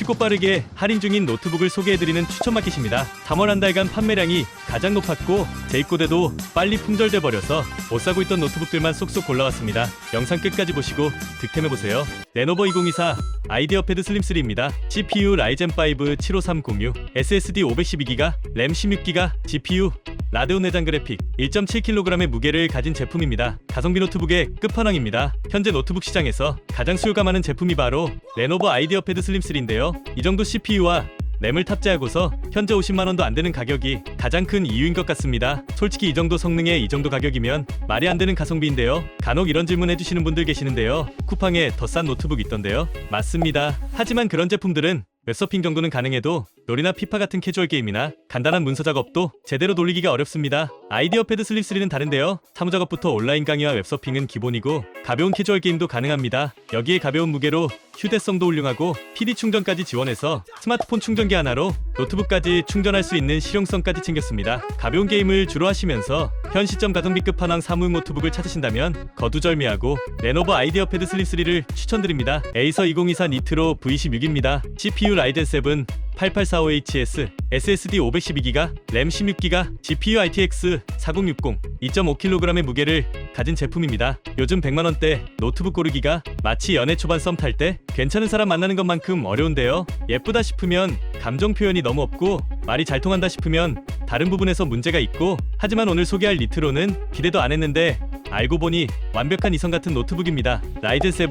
쉽고 빠르게 할인 중인 노트북을 소개해드리는 추천 마켓입니다. 3월 한 달간 판매량이 가장 높았고 재입고돼도 빨리 품절돼 버려서 못 사고 있던 노트북들만 쏙쏙 골라왔습니다. 영상 끝까지 보시고 득템해보세요. 레노버 2024 아이디어 패드 슬림3입니다. CPU 라이젠 5 75306, SSD 512GB, 램 16GB, GPU 라데온 내장 그래픽, 1.7kg의 무게를 가진 제품입니다. 가성비 노트북의 끝판왕입니다. 현재 노트북 시장에서 가장 수요가 많은 제품이 바로 레노버 아이디어 패드 슬림3인데요. 이 정도 CPU와 램을 탑재하고서 현재 50만원도 안되는 가격이 가장 큰 이유인 것 같습니다. 솔직히 이 정도 성능에 이 정도 가격이면 말이 안되는 가성비인데요. 간혹 이런 질문 해주시는 분들 계시는데요. 쿠팡에 더 싼 노트북 있던데요. 맞습니다. 하지만 그런 제품들은 웹서핑 정도는 가능해도 롤이나 피파 같은 캐주얼 게임이나 간단한 문서 작업도 제대로 돌리기가 어렵습니다. 아이디어 패드 슬립3는 다른데요. 사무 작업부터 온라인 강의와 웹서핑은 기본이고 가벼운 캐주얼 게임도 가능합니다. 여기에 가벼운 무게로 휴대성도 훌륭하고 PD 충전까지 지원해서 스마트폰 충전기 하나로 노트북까지 충전할 수 있는 실용성까지 챙겼습니다. 가벼운 게임을 주로 하시면서 현 시점 가성비 끝판왕 사무용 노트북을 찾으신다면 거두절미하고 레노버 아이디어 패드 슬립3를 추천드립니다. 에이서 2024 니트로 V16입니다. CPU 라이젠 7 8845HS, SSD 512GB, 램 16GB, GPU RTX 4060, 2.5kg의 무게를 가진 제품입니다. 요즘 100만원대 노트북 고르기가 마치 연애 초반 썸 탈 때 괜찮은 사람 만나는 것만큼 어려운데요. 예쁘다 싶으면 감정 표현이 너무 없고 말이 잘 통한다 싶으면 다른 부분에서 문제가 있고, 하지만 오늘 소개할 니트로는 기대도 안 했는데 알고 보니 완벽한 이성 같은 노트북입니다. 라이젠 7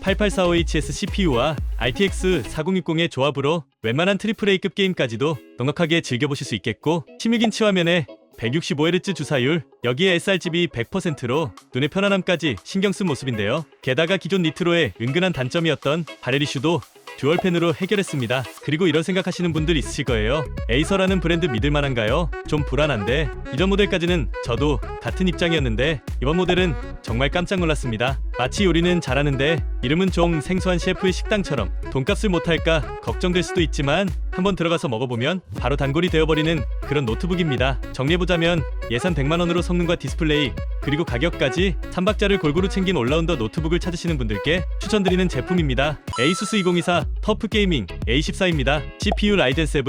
8845HS CPU와 RTX 4060의 조합으로 웬만한 AAA급 게임까지도 넉넉하게 즐겨보실 수 있겠고, 16인치 화면에 165Hz 주사율, 여기에 sRGB 100%로 눈의 편안함까지 신경 쓴 모습인데요. 게다가 기존 니트로의 은근한 단점이었던 발열 이슈도 듀얼펜으로 해결했습니다. 그리고 이런 생각하시는 분들 있으실 거예요. 에이서라는 브랜드 믿을만한가요? 좀 불안한데. 이전 모델까지는 저도 같은 입장이었는데 이번 모델은 정말 깜짝 놀랐습니다. 마치 요리는 잘하는데 이름은 좀 생소한 셰프의 식당처럼 돈값을 못할까 걱정될 수도 있지만 한번 들어가서 먹어보면 바로 단골이 되어버리는 그런 노트북입니다. 정리해보자면 예산 100만원으로 성능과 디스플레이 그리고 가격까지 3박자를 골고루 챙긴 올라운더 노트북을 찾으시는 분들께 추천드리는 제품입니다. 에이수스 2024 터프 게이밍 A14입니다. CPU 라이젠 7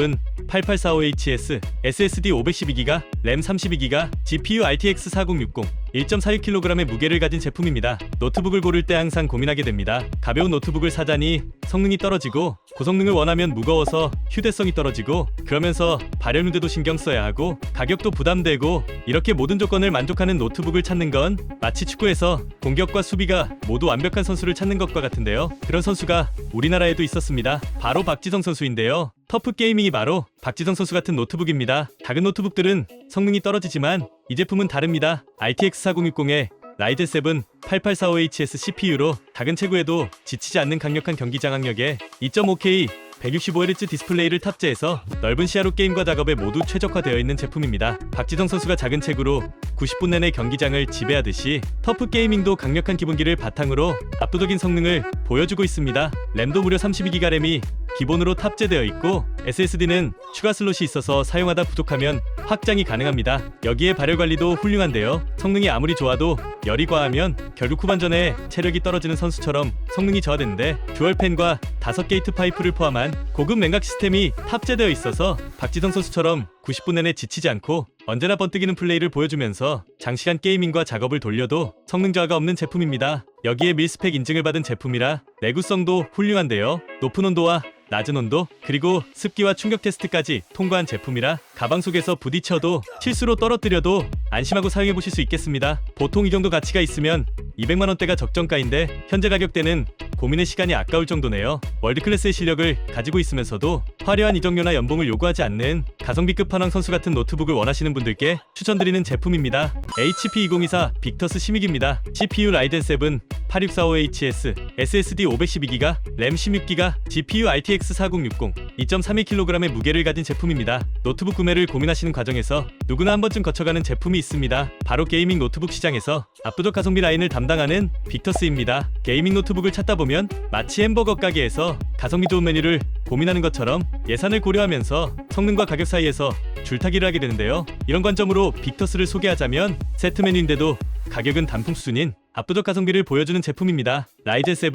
8845HS, SSD 512GB, 램 32GB, GPU RTX 4060, 1.46kg의 무게를 가진 제품입니다. 노트북을 고를 때 항상 고민하게 됩니다. 가벼운 노트북을 사자니 성능이 떨어지고, 고성능을 원하면 무거워서 휴대성이 떨어지고, 그러면서 발열 문제도 신경 써야 하고, 가격도 부담되고, 이렇게 모든 조건을 만족하는 노트북을 찾는 건 마치 축구에서 공격과 수비가 모두 완벽한 선수를 찾는 것과 같은데요. 그런 선수가 우리나라에도 있었습니다. 바로 박지성 선수인데요. 터프 게이밍이 바로 박지성 선수 같은 노트북입니다. 작은 노트북들은 성능이 떨어지지만 이 제품은 다릅니다. RTX 4060에 라이젠 7 8845HS CPU로 작은 체구에도 지치지 않는 강력한 경기 장악력에 2.5K 165Hz 디스플레이를 탑재해서 넓은 시야로 게임과 작업에 모두 최적화되어 있는 제품입니다. 박지성 선수가 작은 체구로 90분 내내 경기장을 지배하듯이 터프 게이밍도 강력한 기본기를 바탕으로 압도적인 성능을 보여주고 있습니다. 램도 무려 32GB 램이 기본으로 탑재되어 있고, SSD는 추가 슬롯이 있어서 사용하다 부족하면 확장이 가능합니다. 여기에 발열 관리도 훌륭한데요. 성능이 아무리 좋아도 열이 과하면 결국 후반전에 체력이 떨어지는 선수처럼 성능이 저하되는데, 듀얼팬과 5게이트 파이프를 포함한 고급 냉각 시스템이 탑재되어 있어서 박지성 선수처럼 90분 내내 지치지 않고 언제나 번뜩이는 플레이를 보여주면서 장시간 게이밍과 작업을 돌려도 성능 저하가 없는 제품입니다. 여기에 밀스펙 인증을 받은 제품이라 내구성도 훌륭한데요. 높은 온도와 낮은 온도, 그리고 습기와 충격 테스트까지 통과한 제품이라 가방 속에서 부딪혀도 실수로 떨어뜨려도 안심하고 사용해보실 수 있겠습니다. 보통 이 정도 가치가 있으면 200만원대가 적정가인데 현재 가격대는 고민의 시간이 아까울 정도네요. 월드클래스의 실력을 가지고 있으면서도 화려한 이적료나 연봉을 요구하지 않는 가성비 끝판왕 선수 같은 노트북을 원하시는 분들께 추천드리는 제품입니다. HP 2024 빅터스 시믹입니다. CPU 라이젠 7 8645HS, SSD 512GB, 램 16GB, GPU RTX 4060, 2.32kg의 무게를 가진 제품입니다. 노트북 구매를 고민하시는 과정에서 누구나 한 번쯤 거쳐가는 제품이 있습니다. 바로 게이밍 노트북 시장에서 압도적 가성비 라인을 담당하는 빅터스입니다. 게이밍 노트북을 찾다 보면 마치 햄버거 가게에서 가성비 좋은 메뉴를 고민하는 것처럼 예산을 고려하면서 성능과 가격 사이에서 줄타기를 하게 되는데요. 이런 관점으로 빅터스를 소개하자면 세트 메뉴인데도 가격은 단품 수준인 압도적 가성비를 보여주는 제품입니다. 라이젠 7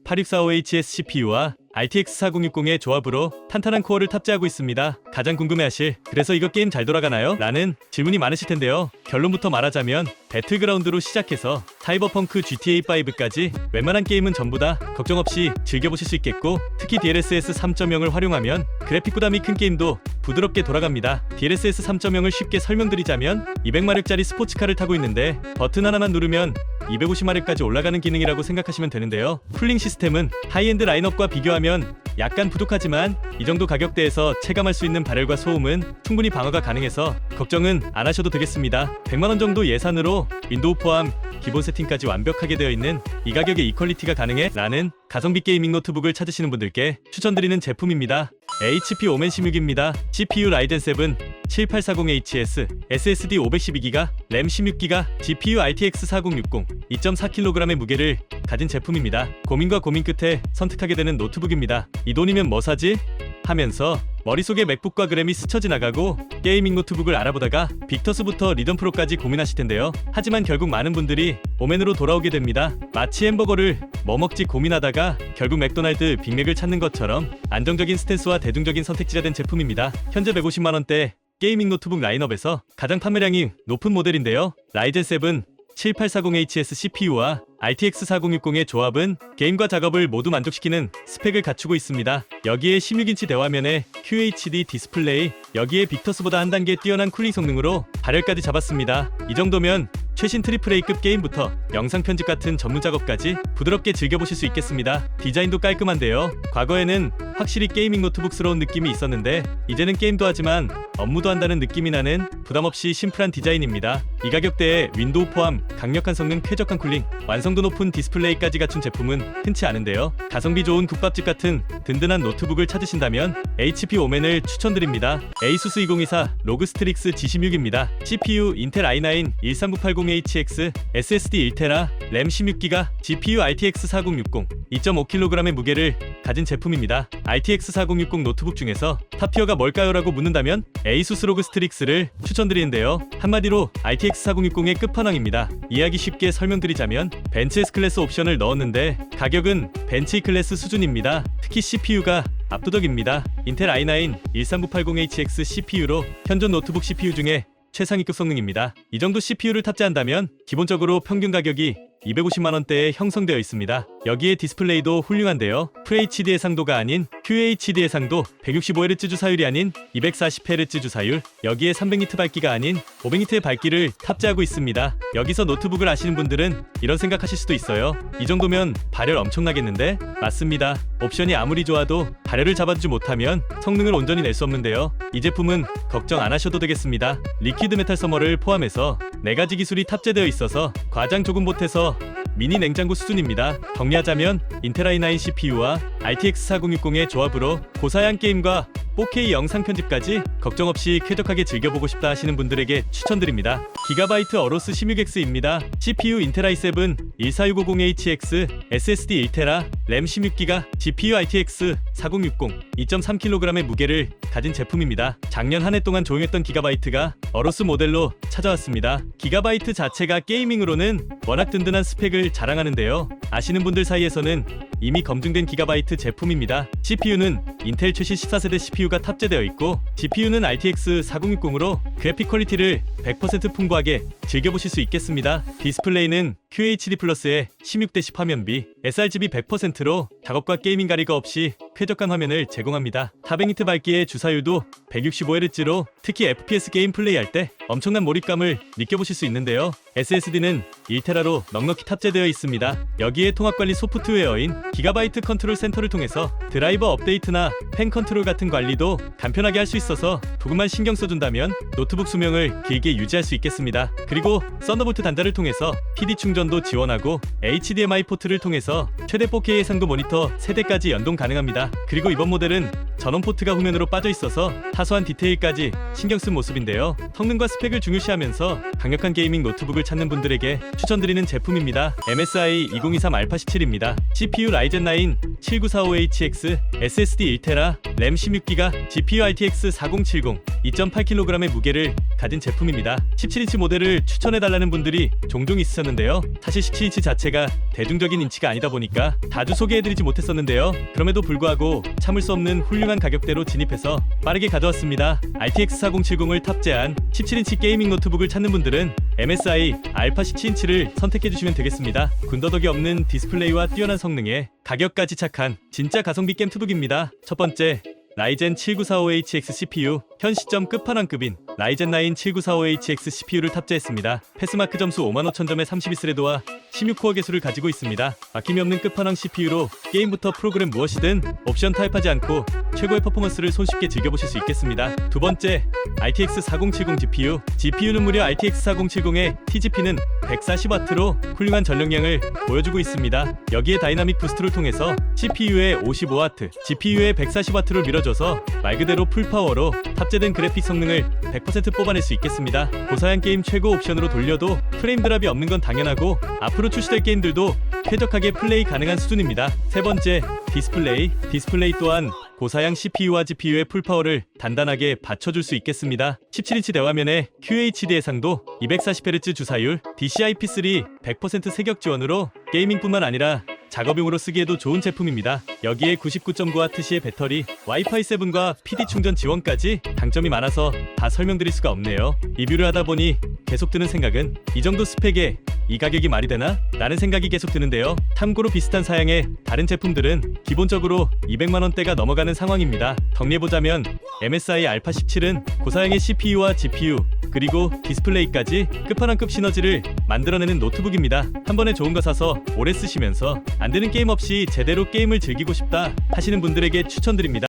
8645HS CPU와 RTX 4060의 조합으로 탄탄한 코어를 탑재하고 있습니다. 가장 궁금해하실 그래서 이거 게임 잘 돌아가나요? 라는 질문이 많으실 텐데요. 결론부터 말하자면 배틀그라운드로 시작해서 사이버펑크 GTA5까지 웬만한 게임은 전부 다 걱정 없이 즐겨보실 수 있겠고, 특히 DLSS 3.0을 활용하면 그래픽 부담이 큰 게임도 부드럽게 돌아갑니다. DLSS 3.0을 쉽게 설명드리자면 200마력짜리 스포츠카를 타고 있는데 버튼 하나만 누르면 250마력까지 올라가는 기능이라고 생각하시면 되는데요. 쿨링 시스템은 하이엔드 라인업과 비교하면 약간 부족하지만 이 정도 가격대에서 체감할 수 있는 발열과 소음은 충분히 방어가 가능해서 걱정은 안 하셔도 되겠습니다. 100만원 정도 예산으로 윈도우 포함 기본 세팅까지 완벽하게 되어 있는 이 가격에 이 퀄리티가 가능해? 라는 가성비 게이밍 노트북을 찾으시는 분들께 추천드리는 제품입니다. HP 오멘 16입니다. CPU 라이젠 7 7840HS, SSD 512GB, 램 16GB, GPU RTX 4060, 2.4kg의 무게를 가진 제품입니다. 고민과 고민 끝에 선택하게 되는 노트북입니다. 이 돈이면 뭐 사지? 하면서 머릿속에 맥북과 그램이 스쳐 지나가고 게이밍 노트북을 알아보다가 빅터스부터 리던 프로까지 고민하실 텐데요. 하지만 결국 많은 분들이 오멘으로 돌아오게 됩니다. 마치 햄버거를 뭐 먹지 고민하다가 결국 맥도날드 빅맥을 찾는 것처럼 안정적인 스탠스와 대중적인 선택지가 된 제품입니다. 현재 150만원대 게이밍 노트북 라인업에서 가장 판매량이 높은 모델인데요. 라이젠 7 7840HS CPU와 RTX 4060의 조합은 게임과 작업을 모두 만족시키는 스펙을 갖추고 있습니다. 여기에 16인치 대화면에 QHD 디스플레이, 여기에 빅터스보다 한 단계 뛰어난 쿨링 성능으로 발열까지 잡았습니다. 이 정도면 최신 AAA급 게임부터 영상 편집 같은 전문 작업까지 부드럽게 즐겨보실 수 있겠습니다. 디자인도 깔끔한데요. 과거에는 확실히 게이밍 노트북스러운 느낌이 있었는데 이제는 게임도 하지만 업무도 한다는 느낌이 나는 부담없이 심플한 디자인입니다. 이 가격대에 윈도우 포함 강력한 성능, 쾌적한 쿨링, 완성도 높은 디스플레이까지 갖춘 제품은 흔치 않은데요. 가성비 좋은 국밥집 같은 든든한 노트북을 찾으신다면 HP 오멘을 추천드립니다. ASUS 2024 로그 스트릭스 G16입니다. CPU 인텔 i9 13980HX, SSD 1TB, 램 16GB, GPU RTX 4060, 2.5kg의 무게를 가진 제품입니다. RTX 4060 노트북 중에서 탑티어가 뭘까요? 라고 묻는다면 ASUS 로그 스트릭스를 추천드리는데요. 한마디로 RTX 4060의 끝판왕입니다. 이해하기 쉽게 설명드리자면 벤츠 S 클래스 옵션을 넣었는데 가격은 벤츠 E 클래스 수준입니다. 특히 CPU가 압도적입니다. 인텔 i9 13980HX CPU로 현존 노트북 CPU 중에 최상위급 성능입니다. 이 정도 CPU를 탑재한다면 기본적으로 평균 가격이 250만원대에 형성되어 있습니다. 여기에 디스플레이도 훌륭한데요. FHD 해상도가 아닌 QHD 해상도, 165Hz 주사율이 아닌 240Hz 주사율, 여기에 300니트 밝기가 아닌 500니트의 밝기를 탑재하고 있습니다. 여기서 노트북을 아시는 분들은 이런 생각하실 수도 있어요. 이 정도면 발열 엄청나겠는데? 맞습니다. 옵션이 아무리 좋아도 발열을 잡아주지 못하면 성능을 온전히 낼 수 없는데요. 이 제품은 걱정 안 하셔도 되겠습니다. 리퀴드 메탈 서머를 포함해서 4가지 기술이 탑재되어 있어서 과장 조금 보태서 미니 냉장고 수준입니다. 정리하자면 인텔 i9 CPU와 RTX 4060의 조합으로 고사양 게임과 4K 영상 편집까지 걱정 없이 쾌적하게 즐겨보고 싶다 하시는 분들에게 추천드립니다. 기가바이트 어로스 16X입니다. CPU 인텔 i7 14650HX, SSD 1TB, 램 16GB, GPU RTX 4060, 2.3kg의 무게를 가진 제품입니다. 작년 한 해 동안 조용했던 기가바이트가 어로스 모델로 찾아왔습니다. 기가바이트 자체가 게이밍으로는 워낙 든든한 스펙을 자랑하는데요. 아시는 분들 사이에서는 이미 검증된 기가바이트 제품입니다. CPU는 인텔 최신 14세대 CPU가 탑재되어 있고 GPU는 RTX 4060으로 그래픽 퀄리티를 100% 풍부하게 즐겨보실 수 있겠습니다. 디스플레이는 QHD 플러스의 16:10 화면비, sRGB 100%로 작업과 게이밍 가리가 없이 쾌적한 화면을 제공합니다. 400니트 밝기의 주사율도 165Hz로 특히 FPS 게임 플레이할 때 엄청난 몰입감을 느껴보실 수 있는데요. SSD는 1TB로 넉넉히 탑재되어 있습니다. 여기에 통합관리 소프트웨어인 기가바이트 컨트롤 센터를 통해서 드라이버 업데이트나 펜 컨트롤 같은 관리도 간편하게 할 수 있어서 조금만 신경 써준다면 노트북 수명을 길게 유지할 수 있겠습니다. 그리고 썬더볼트 단자를 통해서 PD 충전도 지원하고 HDMI 포트를 통해서 최대 4K 해상도 모니터 3대까지 연동 가능합니다. 그리고 이번 모델은 전원 포트가 후면으로 빠져 있어서 사소한 디테일까지 신경 쓴 모습인데요. 성능과 스펙을 중요시하면서 강력한 게이밍 노트북을 찾는 분들에게 추천드리는 제품입니다. MSI 2023 알파 17입니다. CPU 라이젠 9 7945HX, SSD 1TB, 램 16기가, GPU RTX 4070, 2.8kg의 무게를 가진 제품입니다. 17인치 모델을 추천해달라는 분들이 종종 있으셨는데요. 사실 17인치 자체가 대중적인 인치가 아니다 보니까 자주 소개해드리지 못했었는데요. 그럼에도 불구하고 참을 수 없는 훌륭한 가격대로 진입해서 빠르게 가져왔습니다. RTX 4070을 탑재한 17인치 게이밍 노트북을 찾는 분들은 MSI 알파 17인치를 선택해주시면 되겠습니다. 군더더기 없는 디스플레이와 뛰어난 성능에 가격까지 착한 진짜 가성비 겜투북입니다. 첫 번째, 라이젠 7945HX CPU, 현 시점 끝판왕급인 라이젠 9 7945HX CPU를 탑재했습니다. 패스마크 점수 55,000점의 32스레드와 16코어 개수를 가지고 있습니다. 아낌이 없는 끝판왕 CPU로 게임부터 프로그램 무엇이든 옵션 타입하지 않고 최고의 퍼포먼스를 손쉽게 즐겨보실 수 있겠습니다. 두 번째, RTX 4070 GPU. GPU는 무려 RTX 4070의 TGP는 140W로 훌륭한 전력량을 보여주고 있습니다. 여기에 다이나믹 부스트를 통해서 CPU에 55W, GPU에 140W를 밀어줘서 말 그대로 풀파워로 탑재된 그래픽 성능을 100% 뽑아낼 수 있겠습니다. 고사양 게임 최고 옵션으로 돌려도 프레임 드랍이 없는 건 당연하고 앞으로 출시될 게임들도 쾌적하게 플레이 가능한 수준입니다. 세 번째, 디스플레이 또한 고사양 CPU와 GPU의 풀파워를 단단하게 받쳐줄 수 있겠습니다. 17인치 대화면에 QHD 해상도, 240Hz 주사율, DCI-P3 100% 세격 지원으로 게이밍뿐만 아니라 작업용으로 쓰기에도 좋은 제품입니다. 여기에 99.9W의 배터리, 와이파이 7과 PD 충전 지원까지 장점이 많아서 다 설명드릴 수가 없네요. 리뷰를 하다 보니 계속 드는 생각은 이 정도 스펙에 이 가격이 말이 되나? 라는 생각이 계속 드는데요. 참고로 비슷한 사양의 다른 제품들은 기본적으로 200만원대가 넘어가는 상황입니다. 정리해보자면 MSI 알파 17은 고사양의 CPU와 GPU 그리고 디스플레이까지 끝판왕급 시너지를 만들어내는 노트북입니다. 한 번에 좋은 거 사서 오래 쓰시면서 안 되는 게임 없이 제대로 게임을 즐기고 싶다 하시는 분들에게 추천드립니다.